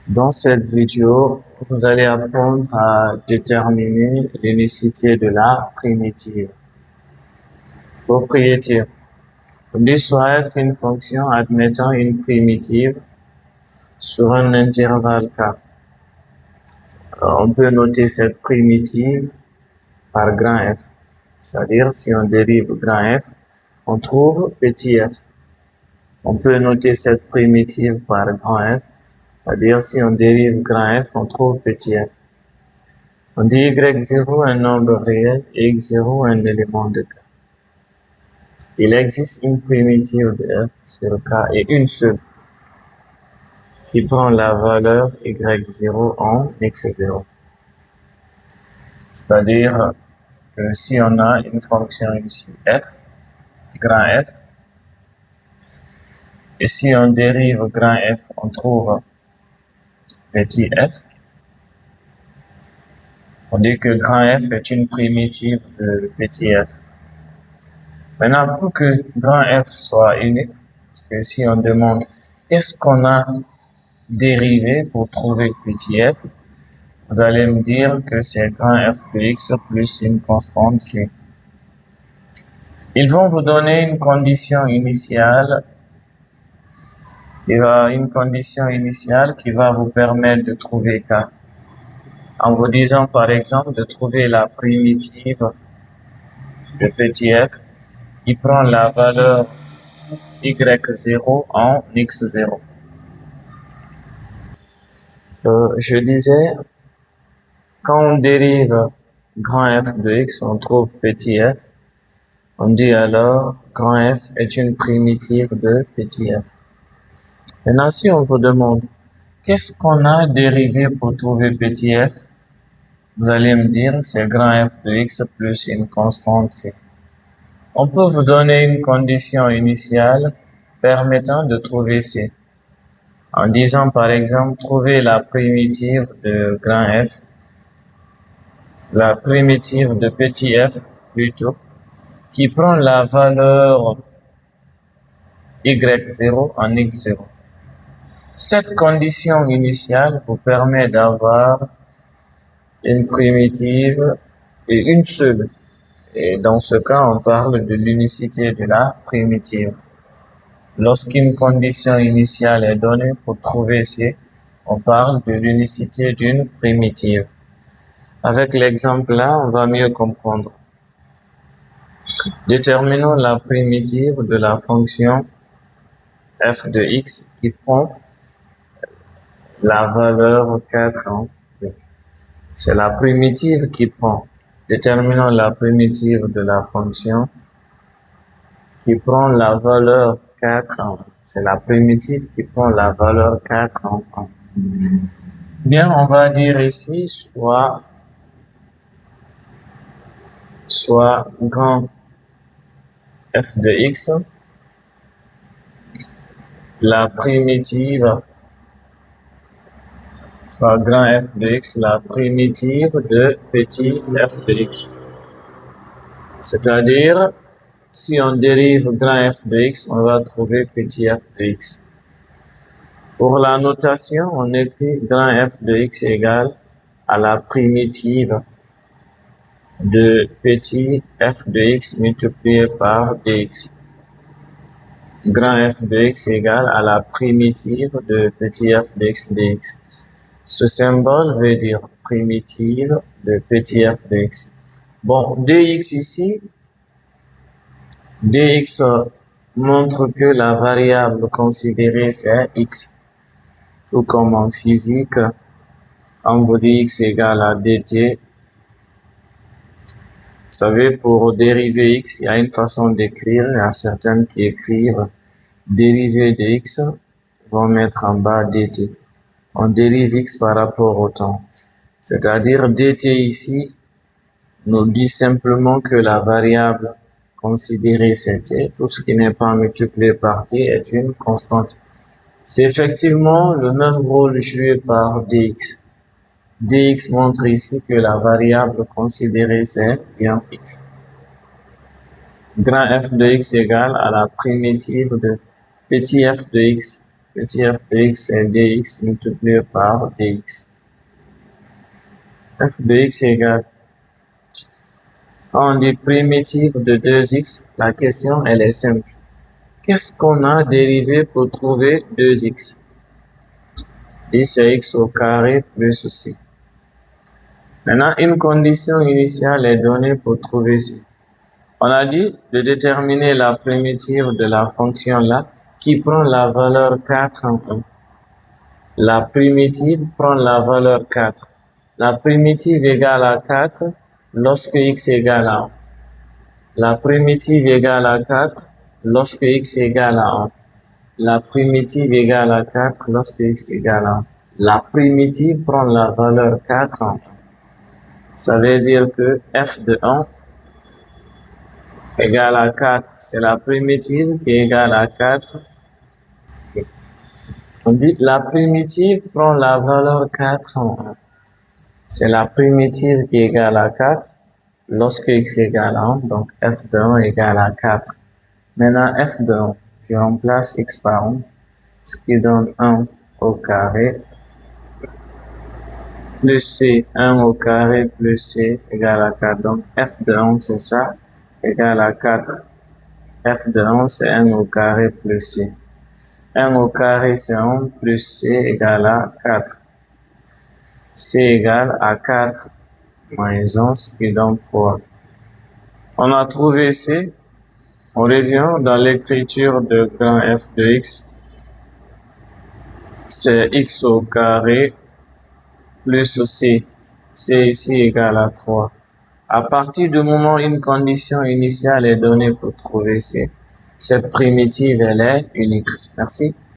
Dans cette vidéo, vous allez apprendre à déterminer l'unicité de la primitive. Propriétaire. D soit f une fonction admettant une primitive sur un intervalle k. On peut noter cette primitive par grand F. C'est-à-dire, si on dérive grand F, on trouve petit f. On peut noter cette primitive par grand F. C'est-à-dire, si on dérive grand F, on trouve petit f. On dit y0 un nombre réel et x0 un élément de k. Il existe une primitive de f sur k et une seule qui prend la valeur y0 en x0. C'est-à-dire que si on a une fonction ici f, grand F, et si on dérive grand F, on trouve petit f. On dit que grand F est une primitive de petit f. Maintenant, pour que grand F soit unique, parce que si on demande qu'est-ce qu'on a dérivé pour trouver petit f, vous allez me dire que c'est grand F de x plus une constante c. Ils vont vous donner une condition initiale qui va vous permettre de trouver k. En vous disant par exemple de trouver la primitive de petit f qui prend la valeur y0 en x0. Je disais, quand on dérive grand F de x, on trouve petit f. On dit alors grand F est une primitive de petit f. Maintenant, si on vous demande qu'est-ce qu'on a dérivé pour trouver petit f, vous allez me dire c'est grand F de x plus une constante c. On peut vous donner une condition initiale permettant de trouver c. En disant par exemple, trouver la primitive de grand F, la primitive de petit f plutôt, qui prend la valeur y0 en x0. Cette condition initiale vous permet d'avoir une primitive et une seule. Et dans ce cas, on parle de l'unicité de la primitive. Lorsqu'une condition initiale est donnée pour trouver c, on parle de l'unicité d'une primitive. Avec l'exemple là, on va mieux comprendre. Déterminons la primitive de la fonction f de x qui prend la valeur 4 en p. C'est la primitive qui prend. Déterminons la primitive de la fonction qui prend la valeur 4 en p. C'est la primitive qui prend la valeur 4 en p. Bien, on va dire ici soit grand f de x, la primitive, soit grand f de x, la primitive de petit f de x. C'est-à-dire, si on dérive grand f de x, on va trouver petit f de x. Pour la notation, on écrit grand f de x égale à la primitive de petit f de x multiplié par dx. Grand f de x égale à la primitive de petit f de x dx. Ce symbole veut dire primitive de petit f de x. Bon, dx ici, dx montre que la variable considérée c'est x. Tout comme en physique, on vous dit x égale à dt. Vous savez, pour dériver x, il y a une façon d'écrire. Il y a certaines qui écrivent dérivée de x, vont mettre en bas dt. On dérive x par rapport au temps. C'est-à-dire dt ici nous dit simplement que la variable considérée c'est t. Tout ce qui n'est pas multiplié par t est une constante. C'est effectivement le même rôle joué par dx. dx montre ici que la variable considérée c'est bien x. Grand f de x égale à la primitive de petit f de x Petit f de x, c'est dx multiplié par dx. F de x égale, on dit primitive de 2x, la question elle est simple. Qu'est-ce qu'on a dérivé pour trouver 2x? 10 c'est x au carré plus c. Maintenant, une condition initiale est donnée pour trouver c. On a dit de déterminer la primitive de la fonction là qui prend la valeur 4 en 1. La primitive prend la valeur 4. La primitive égale à 4 lorsque x égale à 1. La primitive égale à 4 lorsque x égale à 1. La primitive égale à 4 lorsque x égale à 1. La primitive prend la valeur 4 en 1. Ça veut dire que f de 1 égale à 4, c'est la primitive qui est égale à 4. On dit la primitive prend la valeur 4 en 1. C'est la primitive qui est égale à 4 lorsque x égale à 1, donc f de 1 égale à 4. Maintenant, f de 1, je remplace x par 1, ce qui donne 1 au carré plus c, 1 au carré plus c égale à 4. Donc, f de 1, c'est ça, égale à 4. F de 1, c'est 1 au carré plus c. 1 au carré, c'est 1 plus c égale à 4. C égale à 4 moins 1, ce qui donne 3. On a trouvé c. On revient dans l'écriture de grand f de x. C'est x au carré plus c. C ici égale à 3. À partir du moment où une condition initiale est donnée pour trouver c, cette primitive, elle est unique. Merci.